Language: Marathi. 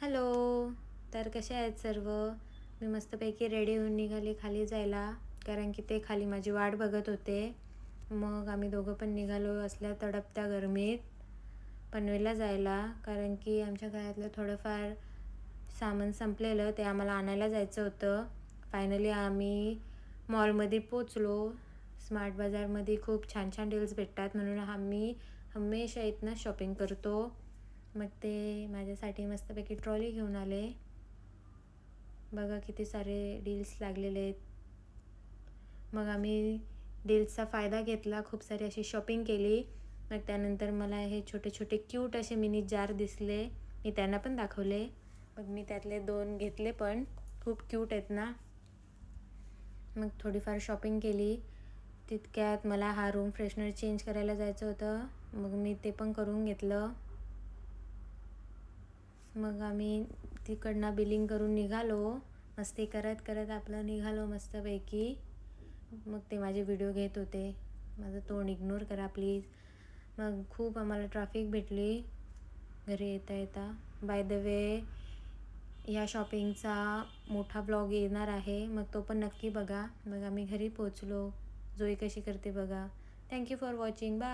हॅलो. तर कसे आहेत सर्व? मी मस्तपैकी रेडी होऊन निघाली खाली जायला, कारण की ते खाली माझी वाट बघत होते. मग आम्ही दोघं पण निघालो असल्या तडपत्या गरमीत पनवेलला जायला, कारण की आमच्या घरातलं थोडंफार सामान संपलेलं, ते आम्हाला आणायला जायचं होतं. फायनली आम्ही मॉलमध्ये पोचलो. स्मार्ट बाजारमध्ये खूप छान छान डील्स भेटतात, म्हणून आम्ही हमेशा इथनं शॉपिंग करतो. मग ते माझ्यासाठी मस्तपैकी ट्रॉली घेऊन आले. बघा किती सारे डील्स लागलेले आहेत. मग आम्ही डील्सचा फायदा घेतला, खूप सारी अशी शॉपिंग केली. मग त्यानंतर मला हे छोटे छोटे क्यूट असे मिनी जार दिसले, मी त्यांना पण दाखवले. मग मी त्यातले 2 घेतले पण, खूप क्यूट आहेत ना. मग थोडीफार शॉपिंग केली. तितक्यात मला हा रूम फ्रेशनर चेंज करायला जायचं होतं, मग मी ते पण करून घेतलं. मग आम्ही तिकडनं बिलिंग करून निघालो. मस्ती करत करत आपलं निघालो मस्तपैकी. मग ते माझे व्हिडिओ घेत होते. माझं तोंड इग्नोर करा प्लीज. मग खूप आम्हाला ट्रॅफिक भेटली घरी येता येता. बाय द वे, ह्या शॉपिंगचा मोठा ब्लॉग येणार आहे, मग तो पण नक्की बघा. मग आम्ही घरी पोचलो. जोई कशी करते बघा. Thank you for watching. बाय.